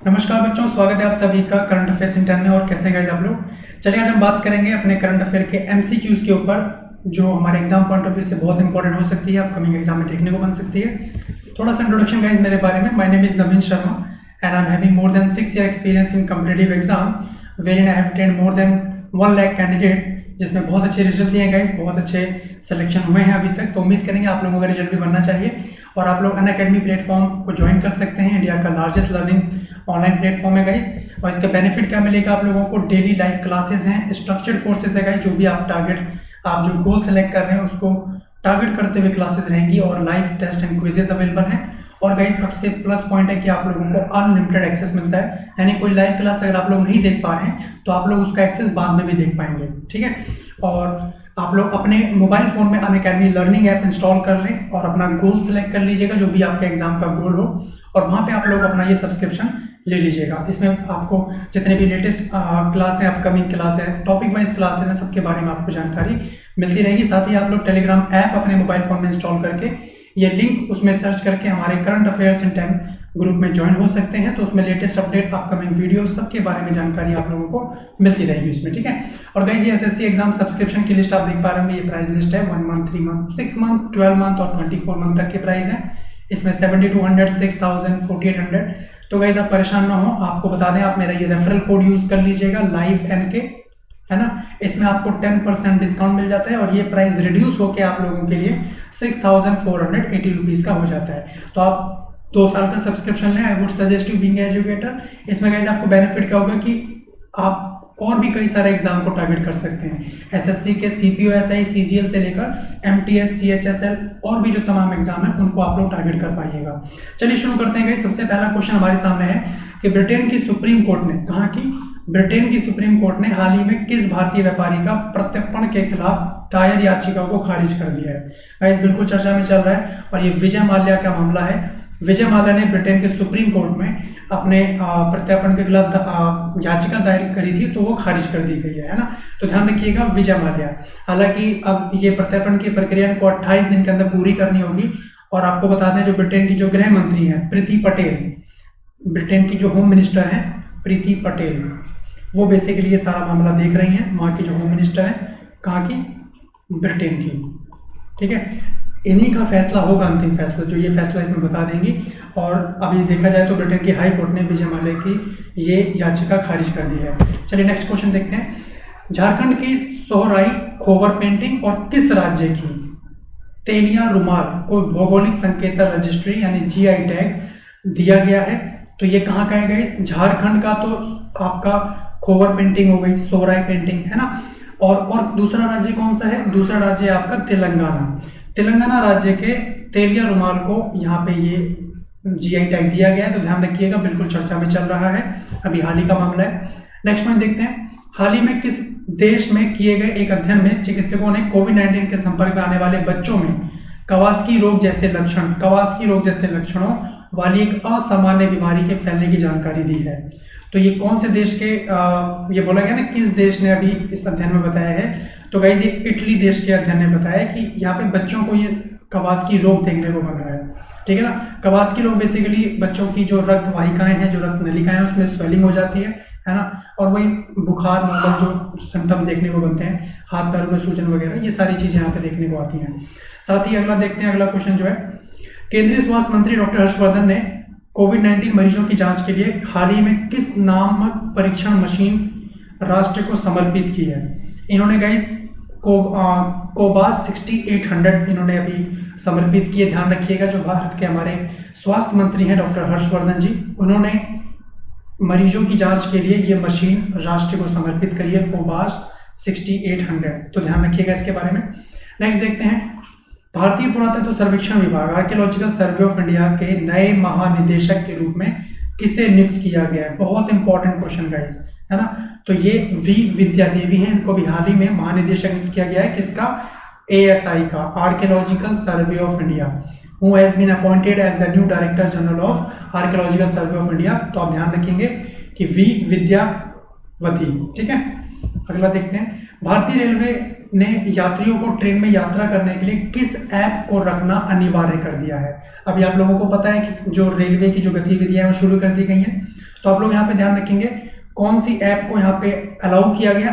नमस्कार बच्चों, स्वागत है आप सभी का करंट अफेयर्स इंटर में। और कैसे हैं गाइस आप लोग। चलिए आज हम बात करेंगे अपने करंट अफेयर के एमसीक्यूज के ऊपर, जो हमारे एग्जाम पॉइंट ऑफ व्यू से बहुत इंपॉर्टेंट हो सकती है, अपकमिंग एग्जाम में देखने को बन सकती है। थोड़ा सा इंट्रोडक्शन गाइस मेरे बारे में। My name is Naveen Sharma and I am having more than 6 year experience in competitive exam where I have attend more than 1 lakh candidate, जिसमें बहुत अच्छे रिजल्ट दिए हैं गाइस, बहुत अच्छे सिलेक्शन हुए हैं अभी तक। तो उम्मीद करेंगे आप लोगों का रिजल्ट भी बनना चाहिए और आप लोग अनअकैडमी प्लेटफॉर्म को ज्वाइन कर सकते हैं। इंडिया का लार्जेस्ट लर्निंग ऑनलाइन प्लेटफॉर्म है गाइस। और इसका बेनिफिट क्या मिलेगा आप लोगों को, डेली लाइव क्लासेस हैं, स्ट्रक्चर्ड कोर्सेज है गाइस। जो भी आप जो गोल सेलेक्ट कर रहे हैं उसको टारगेट करते हुए क्लासेस रहेंगी और live test and quizzes available हैं। और गाइस सबसे प्लस पॉइंट है कि आप लोगों को अनलिमिटेड एक्सेस मिलता है, यानी कोई लाइव क्लास अगर आप लोग नहीं देख पा रहे हैं तो आप लोग उसका एक्सेस बाद में भी देख पाएंगे, ठीक है। और आप लोग अपने मोबाइल फोन में अनअकैडमी लर्निंग ऐप इंस्टॉल कर लें और अपना गोल सेलेक्ट कर लीजिएगा, जो भी आपके एग्जाम का गोल हो, और वहाँ पे आप लोग अपना ये सब्सक्रिप्शन ले लीजिएगा। इसमें आपको जितने भी लेटेस्ट क्लास है, अपकमिंग क्लास है, टॉपिक वाइज क्लासेस हैं, सबके बारे में आपको जानकारी मिलती रहेगी। साथ ही आप लोग टेलीग्राम ऐप अपने मोबाइल फोन में इंस्टॉल करके ये लिंक उसमें सर्च करके हमारे करंट अफेयर्स इन 10 ग्रुप में ज्वाइन हो सकते हैं। तो उसमें लेटेस्ट अपडेट, अपकमिंग वीडियो, सबके बारे में जानकारी आप लोगों को मिलती रहेगी उसमें, ठीक है। और गाइस ये एसएससी एग्जाम सब्सक्रिप्शन की लिस्ट आप देख पा रहे होंगे, ये प्राइस लिस्ट है। 1 मंथ, 3 मंथ, 6 मंथ, 12 मंथ और 24 मंथ तक के प्राइस है। इसमें 7200, 6000, 4800। तो गाइस आप परेशान ना हो, आपको बता दें, आप मेरा ये रेफरल कोड यूज कर लीजिएगा, लाइव एनके, है ना। इसमें आपको 10% डिस्काउंट मिल जाता है और ये प्राइस रिड्यूस होकर आप लोगों के लिए 6480 रुपीज का हो जाता है। तो आप 2 साल का सब्सक्रिप्शन लें। I would suggest you being educator. इसमें गाइस आपको बेनिफिट क्या होगा कि आप और भी कई सारे एग्जाम को टारगेट कर सकते हैं। एसएससी के सीपीओ, एसआई, सीजीएल से लेकर एमटीएस, सीएचएसएल और भी जो तमाम एग्जाम है उनको आप लोग टारगेट कर पाइएगा। चलिए शुरू करते हैं गाइस। सबसे पहला क्वेश्चन हमारे सामने है कि ब्रिटेन की सुप्रीम कोर्ट ने, कहा कि ब्रिटेन की सुप्रीम कोर्ट ने हाल ही में किस भारतीय व्यापारी का प्रत्यर्पण के खिलाफ दायर याचिका को खारिज कर दिया है। गाइस बिल्कुल चर्चा में चल रहा है और ये विजय माल्या का मामला है। विजय माल्या ने ब्रिटेन के सुप्रीम कोर्ट में अपने प्रत्यर्पण के खिलाफ याचिका दायर करी थी, तो वो खारिज कर दी गई है ना। तो ध्यान रखिएगा, विजय माल्या। हालांकि अब ये प्रत्यर्पण की प्रक्रिया को 28 दिन के अंदर पूरी करनी होगी। और आपको बता दें, जो ब्रिटेन की जो गृह मंत्री हैं प्रीति पटेल, ब्रिटेन की जो होम मिनिस्टर हैं प्रीति पटेल, वो बेसिकली ये सारा मामला देख रही हैं। वहाँ की जो होम मिनिस्टर है, कहाँ की, ब्रिटेन की, ठीक है। इन्हीं का फैसला होगा, अंतिम फैसला, जो ये फैसला इसमें बता देंगी। और अभी देखा जाए तो ब्रिटेन की हाई कोर्ट ने विजय माल्या की ये याचिका खारिज कर दी है। चलिए नेक्स्ट क्वेश्चन देखते हैं। झारखंड की सोहराई खोवर पेंटिंग और किस राज्य की तेलिया रुमाल को भौगोलिक संकेतक रजिस्ट्री यानी जीआई टैग दिया गया है। तो ये कहाँ का है गाइस, झारखंड का। तो आपका खोवर पेंटिंग हो गई, सोहराई पेंटिंग, है ना। और दूसरा राज्य कौन सा है, दूसरा राज्य है आपका तेलंगाना। तेलंगाना राज्य के तेलिया रुमाल को यहाँ पे ये जीआई टैग दिया गया है। तो ध्यान रखिएगा, बिल्कुल चर्चा में चल रहा है, अभी हाल ही का मामला है। नेक्स्ट पॉइंट देखते हैं। हाल ही में किस देश में किए गए एक अध्ययन में चिकित्सकों ने कोविड-19 के संपर्क में आने वाले बच्चों में कवास्की रोग जैसे लक्षणों वाली एक असामान्य बीमारी के फैलने की जानकारी दी है। तो ये कौन से देश के, ये बोला गया ना किस देश ने अभी इस अध्ययन में बताया है। तो गाइस ये इटली देश के अध्ययन ने बताया कि यहाँ पे बच्चों को ये कवास्की रोग देखने को मिल रहा है, ठीक है ना। कवास्की रोग बेसिकली बच्चों की जो रक्त वाहिकाएं हैं, जो रक्त नलिकाएं हैं, उसमें स्वेलिंग हो जाती है ना। और वही बुखार, नॉर्मल जो सिम्टम देखने को बनते हैं, हाथ पैरों में सूजन वगैरह, ये सारी चीजें यहाँ पे देखने को आती हैं। साथ ही अगला देखते हैं, अगला क्वेश्चन जो है, केंद्रीय स्वास्थ्य मंत्री डॉक्टर हर्षवर्धन ने कोविड-19 मरीजों की जांच के लिए हाल ही में किस नामक परीक्षण मशीन राष्ट्र को समर्पित की है। इन्होंने गाइस कोबास 6800 इन्होंने अभी समर्पित किए। ध्यान रखिएगा, जो भारत के हमारे स्वास्थ्य मंत्री हैं डॉक्टर हर्षवर्धन जी, उन्होंने मरीजों की जांच के लिए ये मशीन राष्ट्र को समर्पित करी है, कोबास 6800। तो ध्यान रखिएगा इसके बारे में। नेक्स्ट देखते हैं, भारतीय पुरातत्व सर्वेक्षण विभाग आर्कियोलॉजिकल सर्वे ऑफ इंडिया के नए महानिदेशक के रूप में किसे नियुक्त किया गया है। बहुत इंपॉर्टेंट क्वेश्चन गाइस, है ना। तो ये वी विद्या देवी हैं, इनको भी हाल ही में महानिदेशक नियुक्त किया गया है। किसका, एएसआई का, Archaeological Survey of India, who has been appointed as the new director general of Archaeological Survey of India. तो आप ध्यान रखेंगे कि वी विद्यावती, ठीक है। अगला देखते हैं, भारतीय रेलवे ने यात्रियों को ट्रेन में यात्रा करने के लिए किस ऐप को रखना अनिवार्य कर दिया है। अभी आप लोगों को पता है कि जो रेलवे की जो गतिविधियां हैं वो शुरू कर दी गई हैं, तो आप लोग यहाँ पे ध्यान रखेंगे कौन सी ऐप को यहाँ पे अलाउ किया गया,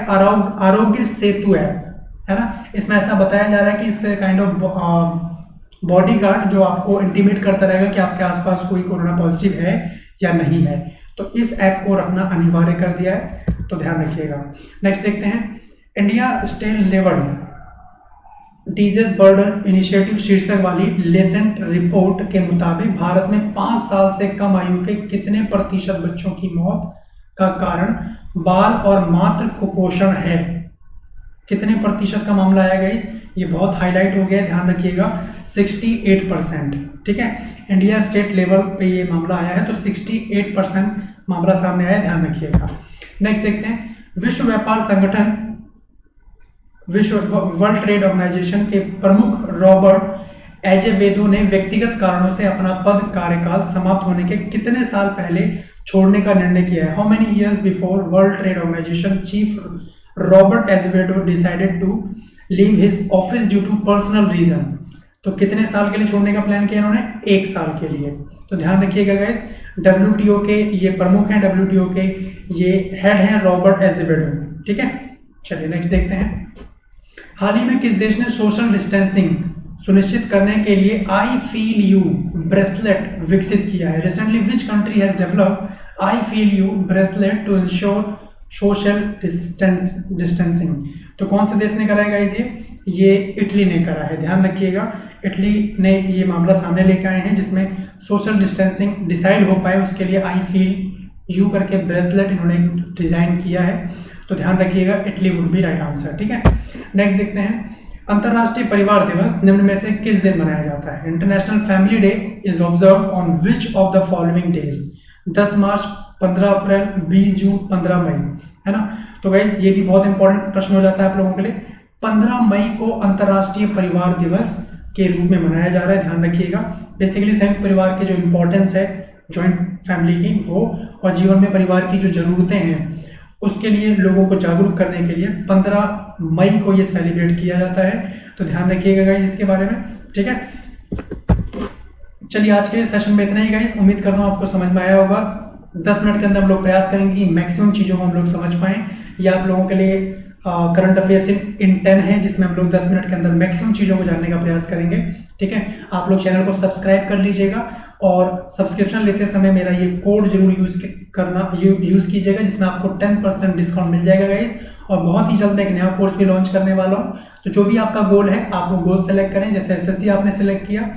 आरोग्य सेतु ऐप, है ना। इसमें ऐसा बताया जा रहा है कि इस काइंड ऑफ बॉडी गार्ड जो आपको इंटीमेट करता रहेगा कि आपके आसपास कोई कोरोना पॉजिटिव है या नहीं है, तो इस ऐप को रखना अनिवार्य कर दिया है, तो ध्यान रखिएगा। नेक्स्ट देखते हैं, India state level disease burden initiative शीर्षक वाली लेसेंट रिपोर्ट के मुताबिक भारत में 5 साल से कम आयु के कितने प्रतिशत बच्चों की मौत का कारण बाल और मातृ कुपोषण है। कितने प्रतिशत का मामला आया गाइस, ये बहुत हाईलाइट हो गया है, ध्यान रखिएगा 68%। ठीक है, इंडिया स्टेट लेवल पे ये मामला आया है, तो 68% मामला सामने आया, ध्यान रखिएगा। नेक्स्ट देखते हैं, विश्व व्यापार संगठन वर्ल्ड ट्रेड ऑर्गेनाइजेशन के प्रमुख रॉबर्ट एजेवेदो ने व्यक्तिगत कारणों से अपना पद कार्यकाल समाप्त होने के कितने साल पहले छोड़ने का निर्णय किया है। How many years before World Trade Organization chief Robert Azevedo decided to leave his office due to personal reason. तो कितने साल के लिए छोड़ने का प्लान किया इन्होंने, 1 साल के लिए। तो ध्यान रखिएगा गाइस, डब्ल्यूटीओ के ये प्रमुख हैं, डब्ल्यूटीओ के ये हेड हैं रॉबर्ट एजेवेडो। ठीक है, चलिए नेक्स्ट देखते हैं, हाल ही में किस देश ने सोशल डिस्टेंसिंग सुनिश्चित करने के लिए आई फील यू ब्रेसलेट विकसित किया है। Recently which country has developed I feel you bracelet to ensure social distancing. तो कौन से देश ने करा है गाइस, ये इटली ने करा है, ध्यान रखिएगा। इटली ने ये मामला सामने लेकर आए हैं जिसमें सोशल डिस्टेंसिंग डिसाइड हो पाए, उसके लिए आई फील यू करके ब्रेसलेट इन्होंने डिजाइन किया है, तो ध्यान रखिएगा Italy would be right answer. ठीक है, नेक्स्ट देखते हैं, अंतर्राष्ट्रीय परिवार दिवस निम्न में से किस दिन मनाया जाता है। International family day is observe on which of the following days. 10 मार्च, 15 अप्रैल, 20 जून, 15 मई, है ना। तो गाइस ये भी बहुत इंपॉर्टेंट प्रश्न हो जाता है आप लोगों के लिए। 15 मई को अंतर्राष्ट्रीय परिवार दिवस के रूप में मनाया जा रहा है, ध्यान रखिएगा। बेसिकली संयुक्त परिवार की जो इंपॉर्टेंस है जॉइंट फैमिली की वो, और जीवन में परिवार की जो जरूरतें हैं उसके लिए लोगों को जागरूक करने के लिए 15 मई को ये सेलिब्रेट किया जाता है, तो ध्यान रखिएगा गाइस इसके बारे में। ठीक है, चलिए आज के सेशन में इतना ही गाइस, उम्मीद करता हूँ आपको समझ में आया होगा। 10 मिनट के अंदर हम लोग प्रयास करेंगे कि मैक्सिमम चीज़ों को हम लोग समझ पाएं। ये आप लोगों के लिए करंट अफेयर्स इन 10 है, जिसमें हम लोग 10 मिनट के अंदर मैक्सिमम चीज़ों को जानने का प्रयास करेंगे। ठीक है, आप लोग चैनल को सब्सक्राइब कर लीजिएगा और सब्सक्रिप्शन लेते समय मेरा ये कोड जरूर यूज़ कीजिएगा, जिसमें आपको 10% डिस्काउंट मिल जाएगा गाइस। और बहुत ही जल्द मैं एक नया कोर्स भी लॉन्च करने वाला हूँ, तो जो भी आपका गोल है आप वो गोल सेलेक्ट करें। जैसे एसएससी आपने सेलेक्ट किया,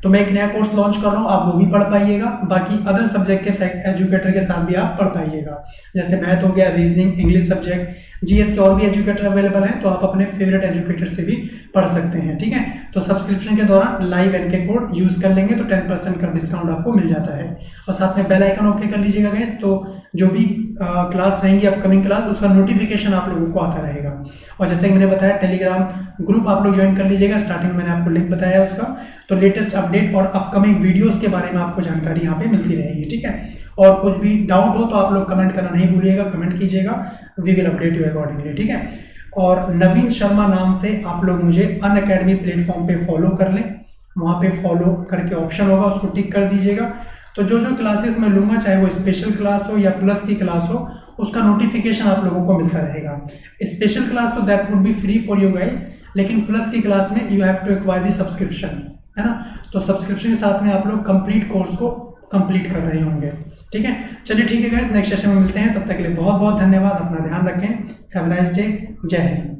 तो मैं एक नया कोर्स लॉन्च कर रहा हूँ, आप वो भी पढ़ पाइएगा। बाकी अदर सब्जेक्ट के एजुकेटर के साथ भी आप पढ़ पाइएगा, जैसे मैथ हो गया, रीजनिंग, इंग्लिश सब्जेक्ट, जीएस के और भी एजुकेटर अवेलेबल हैं, तो आप अपने फेवरेट एजुकेटर से भी पढ़ सकते हैं। ठीक है, तो सब्सक्रिप्शन के दौरान लाइव एनके कोड यूज कर लेंगे तो 10% का डिस्काउंट आपको मिल जाता है। और साथ में बेल आइकन ओके कर लीजिएगा गाइस, तो जो भी क्लास रहेंगी अपकमिंग क्लास, उसका नोटिफिकेशन आप लोगों को आता रहेगा। और जैसे कि मैंने बताया, टेलीग्राम ग्रुप आप लोग ज्वाइन कर लीजिएगा, स्टार्टिंग में मैंने आपको लिंक बताया उसका, तो लेटेस्ट अपडेट और अपकमिंग वीडियोस के बारे में आपको जानकारी यहाँ पे मिलती रहेगी। ठीक है, और कुछ भी डाउट हो तो आप लोग कमेंट करना नहीं भूलिएगा, कमेंट कीजिएगा, we will update you accordingly. ठीक है, और नवीन शर्मा नाम से आप लोग मुझे अनअकैडमी प्लेटफॉर्म पे फॉलो कर लें, वहाँ पे फॉलो करके ऑप्शन होगा उसको टिक कर दीजिएगा। तो जो जो क्लासेस मैं लूँगा, चाहे वो स्पेशल क्लास हो या प्लस की क्लास हो, उसका नोटिफिकेशन आप लोगों को मिलता रहेगा। स्पेशल क्लास तो that would be free for you guys, लेकिन प्लस की क्लास में you have to acquire the subscription, है ना। तो सब्सक्रिप्शन के साथ में आप लोग कंप्लीट कोर्स को कंप्लीट कर रहे होंगे। ठीक है, चलिए ठीक है गाइज, नेक्स्ट सेशन में मिलते हैं, तब तक के लिए बहुत बहुत धन्यवाद, अपना ध्यान रखें, हैव अ नाइस डे, जय हिंद।